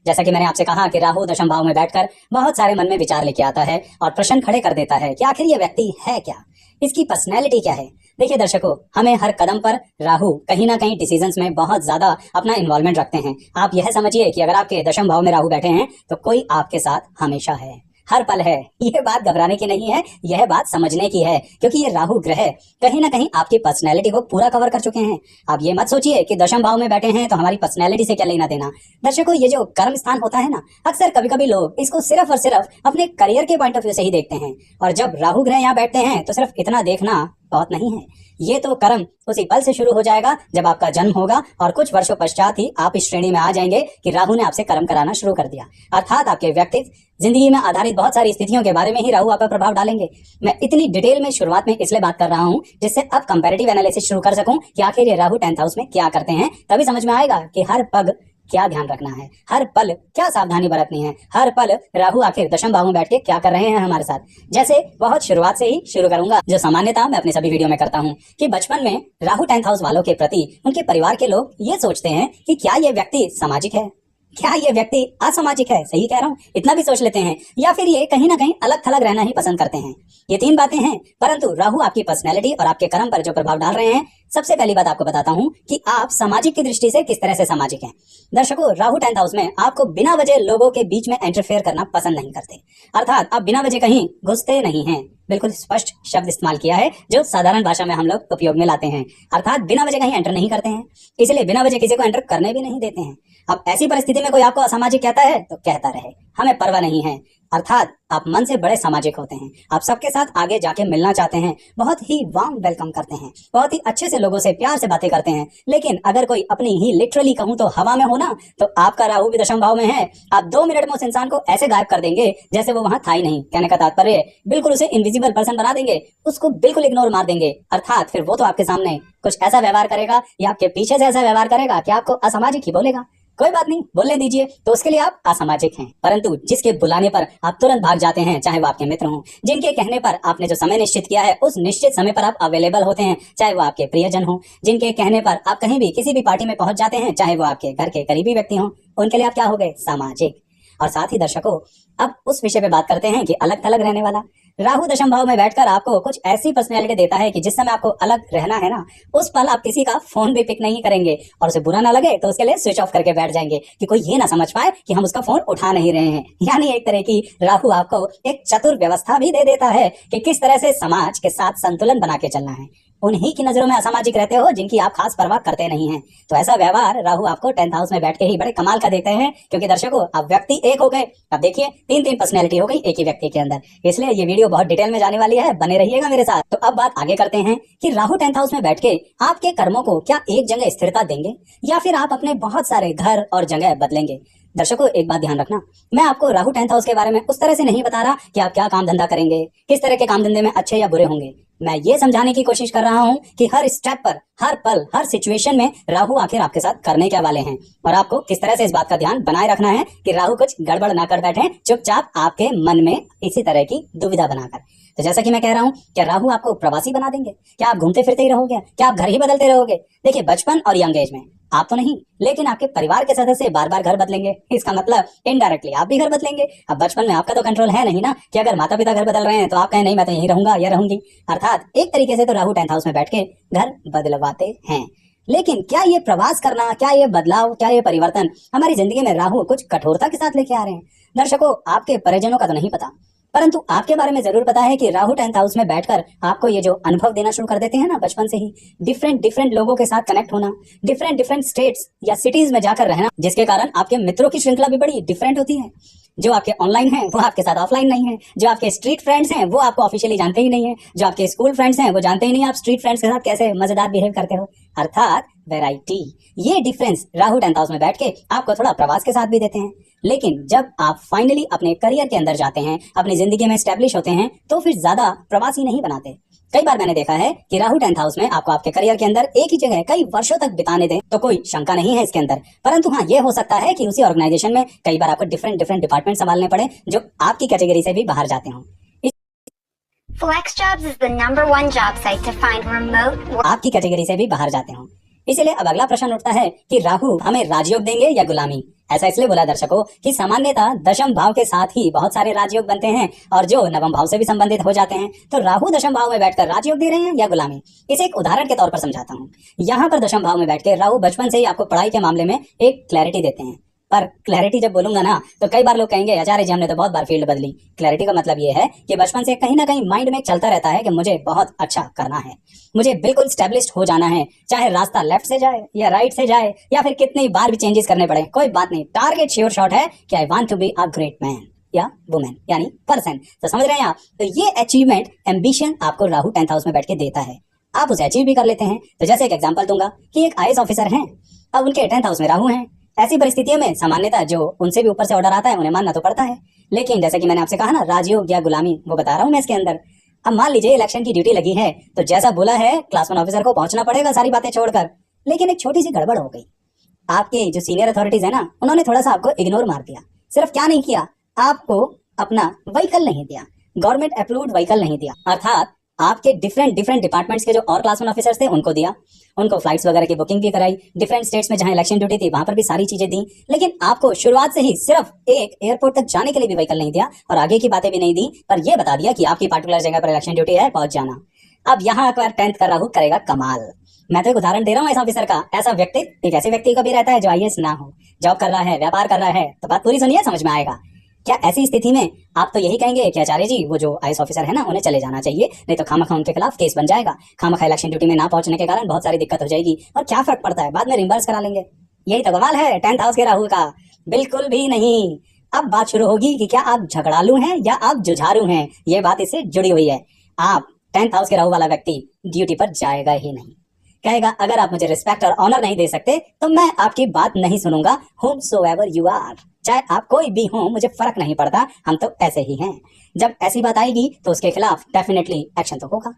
जैसा कि मैंने आपसे कहा कि राहु दशम भाव में बैठकर बहुत सारे मन में विचार लेके आता है और प्रश्न खड़े कर देता है कि आखिर ये व्यक्ति है क्या, इसकी पर्सनैलिटी क्या है। देखिए दर्शकों, हमें हर कदम पर राहु कहीं ना कहीं डिसीजंस में बहुत ज्यादा अपना इन्वॉल्वमेंट रखते हैं। आप यह समझिए कि अगर आपके दशम भाव में राहु बैठे हैं तो कोई आपके साथ हमेशा है, हर पल है। ये बात घबराने की नहीं है, यह बात समझने की है, क्योंकि ये राहु ग्रह कहीं ना कहीं आपकी पर्सनैलिटी को पूरा कवर कर चुके हैं। आप ये मत सोचिए कि दशम भाव में बैठे हैं तो हमारी पर्सनैलिटी से क्या लेना देना। दर्शकों, ये जो कर्म स्थान होता है ना, अक्सर कभी कभी लोग इसको सिर्फ और सिर्फ अपने करियर के पॉइंट ऑफ व्यू से ही देखते हैं, और जब राहु ग्रह यहाँ बैठते हैं तो सिर्फ इतना देखना बहुत नहीं है। ये तो कर्म उसी पल से शुरू हो जाएगा जब आपका जन्म होगा, और कुछ वर्षों पश्चात ही आप इस श्रेणी में आ जाएंगे कि राहु ने आपसे कर्म कराना शुरू कर दिया। अर्थात आपके व्यक्तित्व, जिंदगी में आधारित बहुत सारी स्थितियों के बारे में ही राहु आप पर प्रभाव डालेंगे। मैं इतनी डिटेल में शुरुआत में इसलिए बात कर रहा हूँ जिससे अब कंपैरेटिव एनालिसिस शुरू कर सकूं कि आखिर ये राहु 10th हाउस में क्या करते हैं। तभी समझ में आएगा कि हर पग क्या ध्यान रखना है, हर पल क्या सावधानी बरतनी है, हर पल राहु आखिर दशम भाव में बैठ के क्या कर रहे हैं हमारे साथ। जैसे बहुत शुरुआत से ही शुरू करूंगा, जो सामान्यता मैं अपने सभी वीडियो में करता हूं कि बचपन में राहु 10th हाउस वालों के प्रति उनके परिवार के लोग ये सोचते हैं कि क्या ये व्यक्ति सामाजिक है, क्या ये व्यक्ति असामाजिक है। सही कह रहा हूँ, इतना भी सोच लेते हैं, या फिर ये कहीं ना कहीं अलग थलग रहना ही पसंद करते हैं। ये तीन बातें हैं, परंतु राहु आपकी पर्सनैलिटी और आपके कर्म पर जो प्रभाव डाल रहे हैं, सबसे पहली बात आपको बताता हूं कि आप सामाजिक की दृष्टि से किस तरह से सामाजिक हैं। दर्शकों, राहु 10th हाउस में आपको बिना वजह लोगों के बीच में इंटरफेयर करना पसंद नहीं करते, अर्थात आप बिना वजह कहीं घुसते नहीं हैं। बिल्कुल स्पष्ट शब्द इस्तेमाल किया है जो साधारण भाषा में हम लोग उपयोग में लाते हैं, अर्थात बिना वजह कहीं एंटर नहीं करते हैं, इसलिए बिना वजह किसी को एंटर करने भी नहीं देते हैं। अब ऐसी परिस्थिति में कोई आपको असामाजिक कहता है तो कहता रहे, हमें परवाह नहीं है। अर्थात आप मन से बड़े सामाजिक होते हैं, आप सबके साथ आगे जाके मिलना चाहते हैं, बहुत ही वार्म वेलकम करते हैं, बहुत ही अच्छे से लोगों से प्यार से बातें करते हैं। लेकिन अगर कोई अपनी ही लिटरली कहूं तो हवा में हो ना, तो आपका राहु भी दशम भाव में है, आप 2 मिनट में उस इंसान को ऐसे गायब कर देंगे जैसे वो वहां था ही नहीं। कहने का तात्पर्य, बिल्कुल उसे इनविजिबल पर्सन बना देंगे, उसको बिल्कुल इग्नोर मार देंगे। अर्थात फिर वो तो आपके सामने कुछ ऐसा व्यवहार करेगा या आपके पीछे से ऐसा व्यवहार करेगा कि आपको असामाजिक ही बोलेगा। कोई बात नहीं, बोलने दीजिए, तो उसके लिए आप असामाजिक हैं। परंतु जिसके बुलाने पर आप तुरंत भाग जाते हैं, चाहे वो आपके मित्र हों, जिनके कहने पर आपने जो समय निश्चित किया है उस निश्चित समय पर आप अवेलेबल होते हैं, चाहे वो आपके प्रियजन हों, जिनके कहने पर आप कहीं भी किसी भी पार्टी में पहुंच जाते हैं, चाहे वो आपके घर के करीबी व्यक्ति हों, उनके लिए आप क्या हो गए? सामाजिक। और साथ ही दर्शकों, अब उस विषय पे बात करते हैं कि अलग थलग रहने वाला। राहु दशम भाव में बैठकर आपको कुछ ऐसी पर्सनैलिटी देता है कि जिस समय आपको अलग रहना है ना, उस पल आप किसी का फोन भी पिक नहीं करेंगे, और उसे बुरा ना लगे तो उसके लिए स्विच ऑफ करके बैठ जाएंगे कि कोई ये ना समझ पाए कि हम उसका फोन उठा नहीं रहे हैं। यानी एक तरह की राहु आपको एक चतुर व्यवस्था भी दे देता है कि किस तरह से समाज के साथ संतुलन बना के चलना है। उन्हीं की नजरों में असामाजिक रहते हो जिनकी आप खास परवाह करते नहीं हैं। तो ऐसा व्यवहार राहु आपको 10th हाउस में बैठ के ही बड़े कमाल का देते हैं, क्योंकि दर्शकों, आप व्यक्ति एक हो गए। अब देखिए, 3 पर्सनैलिटी हो गई एक ही व्यक्ति के अंदर, इसलिए ये वीडियो बहुत डिटेल में जाने वाली है, बने रहिएगा मेरे साथ। तो अब बात आगे करते हैं कि राहु 10th हाउस में बैठ के आपके कर्मों को क्या एक जगह स्थिरता देंगे, या फिर आप अपने बहुत सारे घर और जगह बदलेंगे। दर्शकों, एक बात ध्यान रखना, मैं आपको राहु 10th हाउस के बारे में उस तरह से नहीं बता रहा कि आप क्या काम धंधा करेंगे, किस तरह के काम धंधे में अच्छे या बुरे होंगे। मैं ये समझाने की कोशिश कर रहा हूं कि हर स्टेप पर, हर पल, हर सिचुएशन में राहु आखिर आपके साथ करने क्या वाले हैं, और आपको किस तरह से इस बात का ध्यान बनाए रखना है कि राहु कुछ गड़बड़ ना कर बैठे चुपचाप आपके मन में इसी तरह की दुविधा बनाकर। तो जैसा कि मैं कह रहा हूं, क्या राहु आपको प्रवासी बना देंगे? क्या आप घूमते फिरते ही रहोगे? क्या आप घर ही बदलते रहोगे? देखिए, बचपन और यंग एज में आप तो नहीं, लेकिन आपके परिवार के सदस्य बार बार घर बदलेंगे। इसका मतलब इनडायरेक्टली आप भी घर बदलेंगे। अब बचपन में आपका तो कंट्रोल है नहीं ना कि अगर माता पिता घर बदल रहे हैं तो आप कहें नहीं, मैं तो यहीं रहूंगा या रहूंगी। अर्थात एक तरीके से तो राहु 10th हाउस में बैठ के घर बदलवाते हैं। लेकिन क्या ये प्रवास करना, क्या ये बदलाव, क्या ये परिवर्तन हमारी जिंदगी में राहु कुछ कठोरता के साथ लेके आ रहे हैं? दर्शकों, आपके परिजनों का तो नहीं पता, परंतु आपके बारे में जरूर पता है कि राहु 10th हाउस में बैठकर आपको ये जो अनुभव देना शुरू कर देते हैं ना बचपन से ही, डिफरेंट लोगों के साथ कनेक्ट होना, डिफरेंट स्टेट्स या सिटीज में जाकर रहना, जिसके कारण आपके मित्रों की श्रृंखला भी बड़ी डिफरेंट होती है। जो आपके ऑनलाइन हैं वो आपके साथ ऑफलाइन नहीं है, जो आपके स्ट्रीट फ्रेंड्स हैं वो आपको ऑफिशियली जानते ही नहीं है, जो आपके स्कूल फ्रेंड्स हैं वो जानते ही नहीं आप स्ट्रीट फ्रेंड्स के साथ कैसे मजेदार बिहेव करते हो। अर्थात वैरायटी, ये डिफरेंस राहु 10th हाउस में बैठ के आपको थोड़ा प्रवास के साथ भी देते हैं। लेकिन जब आप फाइनली अपने करियर के अंदर जाते हैं, अपनी जिंदगी में स्टैब्लिश होते हैं, तो फिर ज्यादा प्रवासी नहीं बनाते। कई बार मैंने देखा है कि राहु 10th हाउस में आपको आपके करियर के अंदर एक ही जगह कई वर्षों तक बिताने दें तो कोई शंका नहीं है इसके अंदर, परंतु हाँ, ये हो सकता है कि उसी ऑर्गेनाइजेशन में कई बार आपको डिफरेंट डिपार्टमेंट संभालने पड़े जो आपकी कैटेगरी से भी बाहर जाते हों। FlexJobs is the #1 job site to find remote आपकी कैटेगरी से भी बाहर जाते हों। इसलिए अब अगला प्रश्न उठता है कि राहु हमें राजयोग देंगे या गुलामी? ऐसा इसलिए बोला दर्शकों कि सामान्यतः दशम भाव के साथ ही बहुत सारे राजयोग बनते हैं और जो नवम भाव से भी संबंधित हो जाते हैं। तो राहु दशम भाव में बैठकर राजयोग दे रहे हैं या गुलामी, इसे एक उदाहरण के तौर पर समझाता हूँ। यहाँ पर दशम भाव में बैठकर राहु बचपन से ही आपको पढ़ाई के मामले में एक क्लैरिटी देते हैं। पर क्लैरिटी जब बोलूंगा ना तो कई बार लोग कहेंगे आचार्य जी हमने तो बहुत बार फील्ड बदली। क्लैरिटी का मतलब ये है कि बचपन से कहीं ना कहीं माइंड में चलता रहता है कि मुझे बहुत अच्छा करना है, मुझे बिल्कुल स्टेब्लिश्ड हो जाना है, चाहे रास्ता लेफ्ट से जाए या राइट से जाए या फिर कितनी बार भी चेंजेस करने पड़े, कोई बात नहीं, टारगेट श्योर शॉट है कि I want to be a great man या वुमेन यानी पर्सन। तो समझ रहे हैं आप? तो ये अचीवमेंट एम्बिशन आपको राहु 10th हाउस में बैठ के देता है, आप उसे अचीव भी कर लेते हैं। तो जैसे एक एग्जांपल दूंगा कि एक आईएएस ऑफिसर हैं, अब उनके 10th हाउस में राहु हैं। ऐसी परिस्थितियों में सामान्यतः जो उनसे भी ऊपर से ऑर्डर आता है उन्हें मानना तो पड़ता है, लेकिन जैसे कि मैंने आपसे कहा ना राजयोग या गुलामी, वो बता रहा हूं मैं इसके अंदर। अब मान लीजिए इलेक्शन की ड्यूटी लगी है तो जैसा बोला है क्लास 1 ऑफिसर को पहुंचना पड़ेगा सारी बातें छोड़कर, लेकिन एक छोटी सी गड़बड़ हो गई। आपके जो सीनियर अथॉरिटीज है ना उन्होंने थोड़ा सा आपको इग्नोर मार दिया। सिर्फ क्या नहीं किया, आपको अपना व्हीकल नहीं दिया, गवर्नमेंट अप्रूव्ड व्हीकल नहीं दिया, अर्थात आपके डिफरेंट डिपार्टमेंट्स के जो और क्लास 1 ऑफिसर्स थे उनको दिया, उनको फ्लाइट्स वगैरह की बुकिंग भी कराई, डिफरेंट स्टेट्स में जहां इलेक्शन ड्यूटी थी वहां पर भी सारी चीजें दी, लेकिन आपको शुरुआत से ही सिर्फ एक एयरपोर्ट तक जाने के लिए भी व्हीकल नहीं दिया और आगे की बातें भी नहीं दी, पर यह बता दिया कि आपकी पर्टिकुलर जगह पर इलेक्शन ड्यूटी है, पहुंच जाना। अब यहाँ अगर 10th का राहु करेगा कमाल। मैं तो एक उदाहरण दे रहा हूँ ऐसा ऑफिसर का। ऐसा व्यक्ति एक ऐसे व्यक्ति का भी रहता है जो आईएएस ना हो, जॉब कर रहा है, व्यापार कर रहा है, तो बात पूरी सुनिए, समझ में आएगा। क्या ऐसी स्थिति में आप तो यही कहेंगे कि आचार्य जी वो जो आईएएस ऑफिसर है ना उन्हें चले जाना चाहिए, नहीं तो खामखा उनके खिलाफ केस बन जाएगा, खामखा इलेक्शन ड्यूटी में ना पहुंचने के कारण बहुत सारी दिक्कत हो जाएगी और क्या फर्क पड़ता है, बाद में रिम्बर्स करा लेंगे। यही तो कमाल है 10th हाउस के राहु का। बिल्कुल भी नहीं। अब बात शुरू होगी कि क्या आप झगड़ालू हैं या आप जुझारू हैं, ये बात इससे जुड़ी हुई है। आप 10th हाउस के राहु वाला व्यक्ति ड्यूटी पर जाएगा ही नहीं, कहेगा अगर आप मुझे रिस्पेक्ट और ऑनर नहीं दे सकते तो मैं आपकी बात नहीं सुनूंगा, whomsoever you are, चाहे आप कोई भी हो मुझे फर्क नहीं पड़ता, हम तो ऐसे ही हैं। जब ऐसी बात आएगी तो उसके खिलाफ डेफिनेटली एक्शन तो होगा,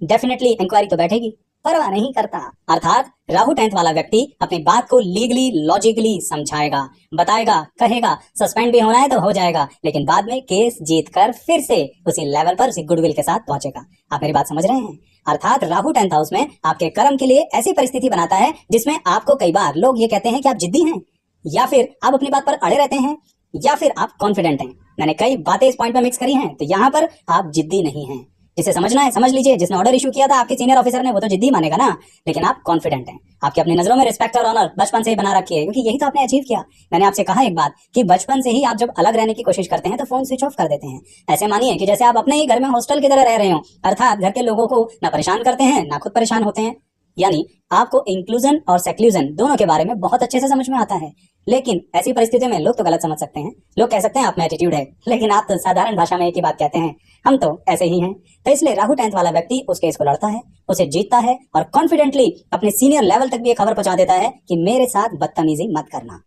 डेफिनेटली इंक्वायरी तो बैठेगी, परवाह नहीं करता। अर्थात राहु 10th वाला व्यक्ति अपनी बात को लीगली लॉजिकली समझाएगा, बताएगा, कहेगा, सस्पेंड भी होना है तो हो जाएगा, लेकिन बाद में केस जीत कर फिर से उसी लेवल पर उसी गुडविल के साथ पहुंचेगा। आप मेरी बात समझ रहे हैं? अर्थात राहु 10th हाउस में आपके कर्म के लिए ऐसी परिस्थिति बनाता है जिसमें आपको कई बार लोग ये कहते हैं कि आप जिद्दी हैं, या फिर आप अपनी बात पर अड़े रहते हैं, या फिर आप कॉन्फिडेंट हैं। मैंने कई बातें इस पॉइंट पे मिक्स करी हैं, तो यहाँ पर आप जिद्दी नहीं हैं। जिसे समझना है समझ लीजिए, जिसने ऑर्डर इशू किया था आपके सीनियर ऑफिसर ने वो तो जिद्दी मानेगा ना, लेकिन आप कॉन्फिडेंट हैं, आपकी अपनी नजरों में रिस्पेक्ट और ऑनर बचपन से ही बना रखी है, क्योंकि यही तो आपने अचीव किया। मैंने आपसे कहा एक बात कि बचपन से ही आप जब अलग रहने की कोशिश करते हैं तो फोन स्विच ऑफ कर देते हैं। ऐसे मानिए कि जैसे आप अपने ही घर में हॉस्टल की तरह रह रहे हो, अर्थात घर के लोगों को ना परेशान करते हैं ना खुद परेशान होते हैं। यानी आपको इंक्लूजन और सेक्लूजन दोनों के बारे में बहुत अच्छे से समझ में आता है। लेकिन ऐसी परिस्थितियों में लोग तो गलत समझ सकते हैं, लोग कह सकते हैं आप में एटीट्यूड है, लेकिन आप तो साधारण भाषा में एक ही बात कहते हैं, हम तो ऐसे ही हैं। तो इसलिए राहु 10th वाला व्यक्ति उस केस को लड़ता है, उसे जीतता है और कॉन्फिडेंटली अपने सीनियर लेवल तक भी ये खबर पहुंचा देता है कि मेरे साथ बदतमीजी मत करना।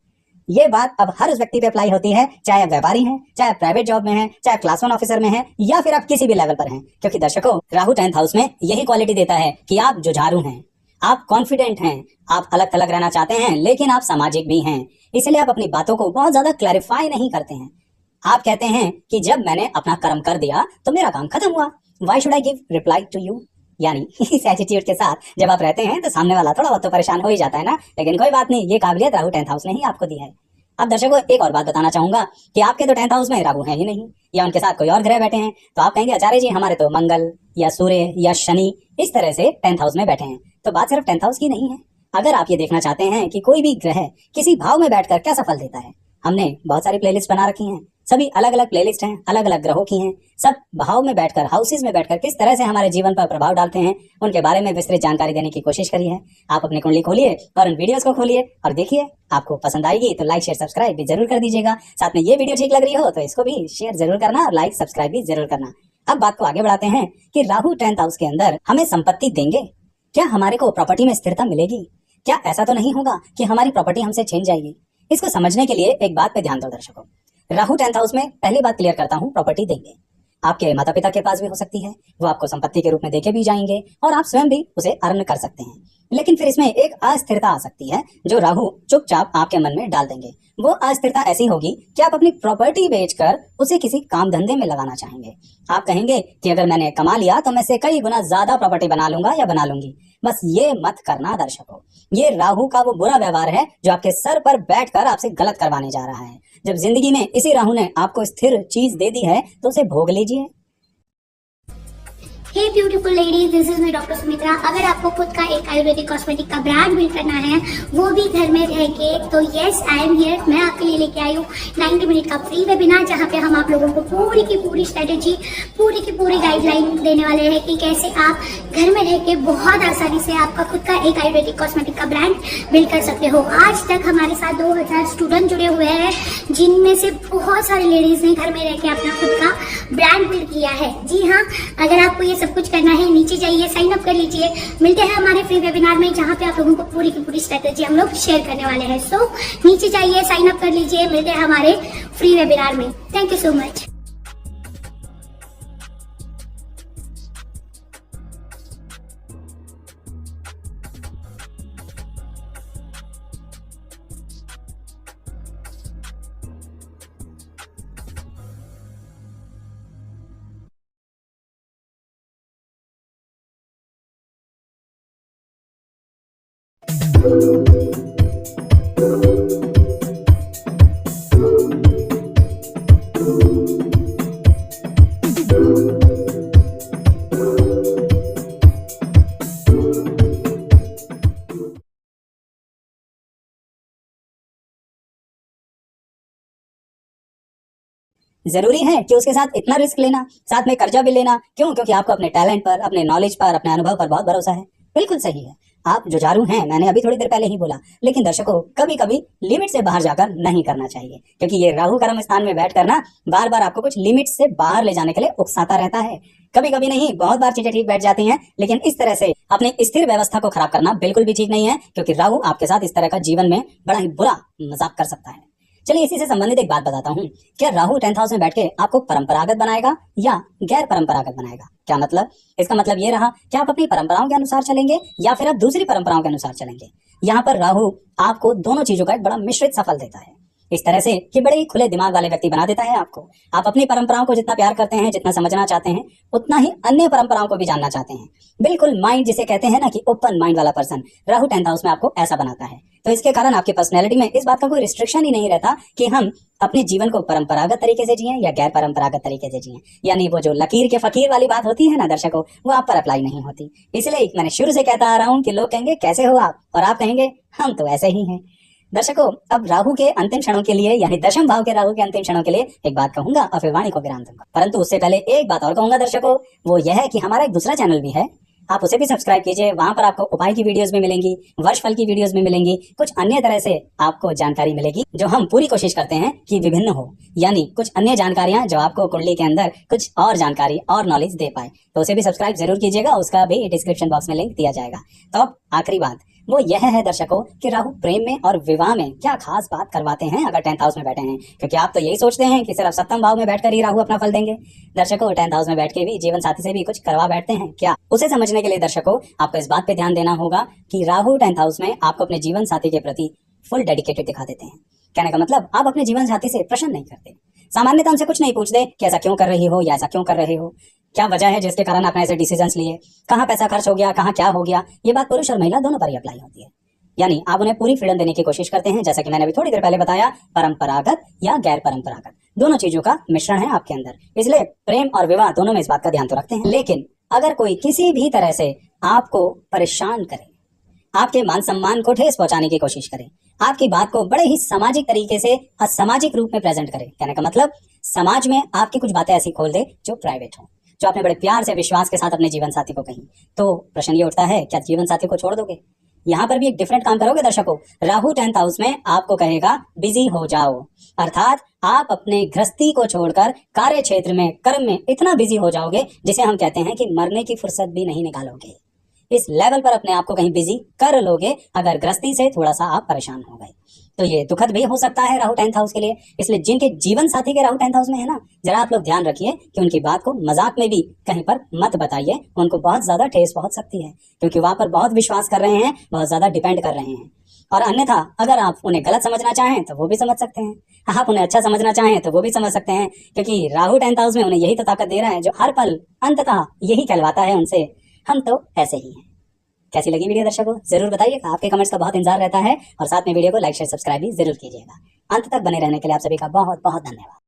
ये बात अब हर उस व्यक्ति पे अप्लाई होती है, चाहे आप व्यापारी हैं, चाहे प्राइवेट जॉब में हैं, चाहे क्लास 1 ऑफिसर में हैं, या फिर आप किसी भी लेवल पर हैं। क्योंकि दर्शकों राहु 10th हाउस में यही क्वालिटी देता है कि आप जुझारू हैं, आप कॉन्फिडेंट हैं, आप अलग थलग रहना चाहते हैं, लेकिन आप सामाजिक भी हैं। इसलिए आप अपनी बातों को बहुत ज्यादा क्लैरिफाई नहीं करते हैं। आप कहते हैं कि जब मैंने अपना कर्म कर दिया तो मेरा काम खत्म हुआ, why should I give reply to you. यानी इस एटीट्यूड के साथ जब आप रहते हैं तो सामने वाला थोड़ा बहुत तो परेशान हो ही जाता है ना, लेकिन कोई बात नहीं, ये काबिलियत राहु 10th हाउस ने ही आपको दी है। अब दर्शकों एक और बात बताना चाहूंगा कि आपके तो 10th हाउस में राहु है ही नहीं, या उनके साथ कोई और ग्रह बैठे हैं, तो आप कहेंगे आचार्य जी हमारे तो मंगल या सूर्य या शनि इस तरह से 10th हाउस में बैठे हैं। तो बात सिर्फ 10th हाउस की नहीं है। अगर आप ये देखना चाहते हैं कि कोई भी ग्रह किसी भाव में बैठकर क्या सफल देता है, हमने बहुत सारी प्लेलिस्ट बना रखी हैं, सभी अलग अलग प्लेलिस्ट हैं, अलग अलग ग्रहों की हैं, सब भाव में बैठकर, हाउसेज में बैठकर किस तरह से हमारे जीवन पर प्रभाव डालते हैं उनके बारे में विस्तृत जानकारी देने की कोशिश करी है। आप अपनी कुंडली खोलिए और उन वीडियोस को खोलिए और देखिए, आपको पसंद आएगी तो लाइक शेयर सब्सक्राइब भी जरूर कर दीजिएगा। साथ में ये वीडियो ठीक लग रही हो तो इसको भी शेयर जरूर करना और लाइक सब्सक्राइब भी जरूर करना। अब बात को आगे बढ़ाते हैं कि राहु 10th हाउस के अंदर हमें संपत्ति देंगे, क्या हमारे को प्रॉपर्टी में स्थिरता मिलेगी, क्या ऐसा तो नहीं होगा कि हमारी प्रॉपर्टी हमसे छीन जाएगी। इसको समझने के लिए एक बात पे ध्यान दो दर्शकों। राहु 10th हाउस में पहली बात क्लियर करता हूँ, प्रॉपर्टी देंगे। आपके माता पिता के पास भी हो सकती है, वो आपको संपत्ति के रूप में देके भी जाएंगे और आप स्वयं भी उसे अर्न कर सकते हैं। लेकिन फिर इसमें एक अस्थिरता आ सकती है जो राहु चुपचाप आपके मन में डाल देंगे। वो अस्थिरता ऐसी होगी कि आप अपनी प्रॉपर्टी बेचकर उसे किसी काम धंधे में लगाना चाहेंगे। आप कहेंगे कि अगर मैंने कमा लिया तो मैं से कई गुना ज्यादा प्रॉपर्टी बना लूंगा या बना लूंगी, बस ये मत करना दर्शकों। ये राहु का वो बुरा व्यवहार है जो आपके सर पर बैठकर आपसे गलत करवाने जा रहा है। जब जिंदगी में इसी राहु ने आपको स्थिर चीज दे दी है तो उसे भोग लीजिए। Hey beautiful ladies, this is me doctor Sumitra. अगर आपको खुद का एक आयुर्वेदिक कॉस्मेटिक का ब्रांड बिल्ड करना है, वो भी घर में रह के, तो यस आई एम हियर। मैं आपके लिए लेके आई हूँ 90 मिनट का फ्री वेबिनार, जहाँ पे हम आप लोगों को पूरी की पूरी स्ट्रेटेजी, पूरी की पूरी गाइडलाइन देने वाले हैं कि कैसे आप घर में रह के बहुत आसानी से आपका खुद का एक आयुर्वेदिक कॉस्मेटिक का ब्रांड बिल्ड कर सकते हो। आज तक हमारे साथ 2000 स्टूडेंट जुड़े हुए हैं, जिनमें से बहुत सारे लेडीज ने घर में रह के अपना खुद का ब्रांड बिल्ड किया है। जी हाँ, अगर आपको ये सब कुछ करना है, नीचे जाइए, साइन अप कर लीजिए। मिलते हैं हमारे फ्री वेबिनार में, जहाँ पे आप लोगों को पूरी की पूरी स्ट्रेटेजी हम लोग शेयर करने वाले हैं। सो नीचे जाइए, साइन अप कर लीजिए। मिलते हैं हमारे फ्री वेबिनार में। Thank you so much. जरूरी है कि उसके साथ इतना रिस्क लेना, साथ में कर्जा भी लेना? क्यों? क्योंकि आपको अपने टैलेंट पर, अपने नॉलेज पर, अपने अनुभव पर बहुत भरोसा है। बिल्कुल सही है, आप जुझारू हैं, मैंने अभी थोड़ी देर पहले ही बोला। लेकिन दर्शकों, कभी कभी लिमिट से बाहर जाकर नहीं करना चाहिए, क्योंकि ये राहु कर्म स्थान में बैठ कर ना बार बार आपको कुछ लिमिट से बाहर ले जाने के लिए उकसाता रहता है। कभी कभी नहीं, बहुत बार चीजें ठीक बैठ जाती हैं, लेकिन इस तरह से अपनी स्थिर व्यवस्था को खराब करना बिल्कुल भी ठीक नहीं है, क्योंकि राहु आपके साथ इस तरह का जीवन में बड़ा ही बुरा मजाक कर सकता है। चलिए इसी से संबंधित एक बात बताता हूँ। क्या राहु 10th हाउस में बैठ के आपको परंपरागत बनाएगा या गैर परंपरागत बनाएगा? क्या मतलब? इसका मतलब ये रहा कि आप अपनी परंपराओं के अनुसार चलेंगे या फिर आप दूसरी परंपराओं के अनुसार चलेंगे। यहाँ पर राहु आपको दोनों चीजों का एक बड़ा मिश्रित सफल देता है, इस तरह से कि बड़े ही खुले दिमाग वाले व्यक्ति बना देता है आपको। आप अपनी परंपराओं को जितना प्यार करते हैं, जितना समझना चाहते हैं, उतना ही अन्य परंपराओं को भी जानना चाहते हैं। बिल्कुल माइंड जिसे कहते हैं ना कि ओपन माइंड वाला पर्सन, राहु 10th हाउस में आपको ऐसा बनाता है। तो इसके कारण आपकी पर्सनैलिटी में इस बात का कोई रिस्ट्रिक्शन ही नहीं रहता कि हम अपने जीवन को परंपरागत तरीके से जिएं या गैर परंपरागत तरीके से जिएं। यानी वो जो लकीर के फकीर वाली बात होती है ना दर्शकों, वो आप पर अप्लाई नहीं होती। इसलिए मैंने शुरू से कहता आ रहा हूँ कि लोग कहेंगे कैसे हो आप, और आप कहेंगे हम तो ऐसे ही हैं। दर्शकों, अब राहु के अंतिम क्षणों के लिए, यानी दशम भाव के राहु के अंतिम क्षणों के लिए एक बात कहूंगा और फिर वाणी को विराम दूंगा। परंतु उससे पहले एक बात और कहूंगा दर्शकों, वो यह है कि हमारा एक दूसरा चैनल भी है, आप उसे भी सब्सक्राइब कीजिए। वहां पर आपको उपाय की वीडियोस भी मिलेंगी, वर्षफल की वीडियोस भी मिलेंगी, कुछ अन्य तरह से आपको जानकारी मिलेगी जो हम पूरी कोशिश करते हैं कि विभिन्न हो, यानी कुछ अन्य जानकारियां जो आपको कुंडली के अंदर कुछ और जानकारी और नॉलेज दे पाए। तो उसे भी सब्सक्राइब जरूर कीजिएगा, उसका भी डिस्क्रिप्शन बॉक्स में लिंक दिया जाएगा। तो अब आखिरी बात वो यह है दर्शकों कि राहु प्रेम में और विवाह में क्या खास बात करवाते हैं अगर 10th हाउस में बैठे हैं, क्योंकि आप तो यही सोचते हैं कि सिर्फ सप्तम भाव में बैठकर ही राहु अपना फल देंगे। दर्शकों, 10th हाउस में बैठ के भी जीवन साथी से भी कुछ करवा बैठते हैं क्या? उसे समझने के लिए दर्शकों आपको इस बात पे ध्यान देना होगा कि राहु 10th हाउस में आपको अपने जीवन साथी के प्रति फुल डेडिकेटेड दिखा देते हैं। कहने का मतलब आप अपने जीवन साथी से प्रश्न नहीं करते, सामान्यतः उनसे कुछ नहीं पूछते कि ऐसा क्यों कर रही हो या ऐसा क्यों कर रहे हो, क्या वजह है जिसके कारण आपने ऐसे डिसीजंस लिए, कहाँ पैसा खर्च हो गया, कहाँ क्या हो गया। ये बात पुरुष और महिला दोनों पर ही अप्लाई होती है। यानी आप उन्हें पूरी फ्रीडम देने की कोशिश करते हैं, जैसा कि मैंने अभी थोड़ी देर पहले बताया, परंपरागत या गैर परंपरागत दोनों चीजों का मिश्रण है आपके अंदर। इसलिए प्रेम और विवाह दोनों में इस बात का ध्यान तो रखते हैं। लेकिन अगर कोई किसी भी तरह से आपको परेशान करे, आपके मान सम्मान को ठेस पहुंचाने की कोशिश करे, आपकी बात को बड़े ही सामाजिक तरीके से असामाजिक रूप में प्रेजेंट करे, कहने का मतलब समाज में आपकी कुछ बातें ऐसी खोल दे जो प्राइवेट हो, जो आपने बड़े प्यार से विश्वास के साथ अपने जीवन साथी को कही, तो प्रश्न ये उठता है क्या जीवन साथी को छोड़ दोगे? यहाँ पर भी एक डिफरेंट काम करोगे दर्शकों। राहु 10th हाउस में आपको कहेगा बिजी हो जाओ, अर्थात आप अपने गृहस्थी को छोड़कर कार्य क्षेत्र में, कर्म में इतना बिजी हो जाओगे जिसे हम कहते हैं कि मरने की फुर्सत भी नहीं निकालोगे। इस लेवल पर अपने आप को कहीं बिजी कर लोगे अगर गृहस्थी से थोड़ा सा आप परेशान हो गए। तो ये दुखद भी हो सकता है राहु 10th हाउस के लिए। इसलिए जिनके जीवन साथी के राहु 10th हाउस में है ना, जरा आप लोग ध्यान रखिए कि उनकी बात को मजाक में भी कहीं पर मत बताइए, उनको बहुत ज्यादा ठेस पहुंच सकती है, क्योंकि वहां पर बहुत विश्वास कर रहे हैं, बहुत ज्यादा डिपेंड कर रहे हैं। और अन्यथा अगर आप उन्हें गलत समझना चाहें तो वो भी समझ सकते हैं, आप उन्हें अच्छा समझना चाहें तो वो भी समझ सकते हैं, क्योंकि राहु 10th हाउस में उन्हें यही तो ताकत दे रहा है जो हर पल अंततः यही कहलवाता है उनसे, हम तो ऐसे ही हैं। कैसी लगी वीडियो दर्शकों जरूर बताइएगा, आपके कमेंट्स का बहुत इंतजार रहता है और साथ में वीडियो को लाइक शेयर सब्सक्राइब भी जरूर कीजिएगा। अंत तक बने रहने के लिए आप सभी का बहुत बहुत धन्यवाद।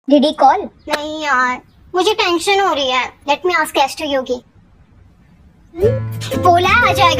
Did he call? नहीं यार, मुझे टेंशन हो रही है। लेट मी आस्क एस्ट्रो योगी। बोला आ जाएगा।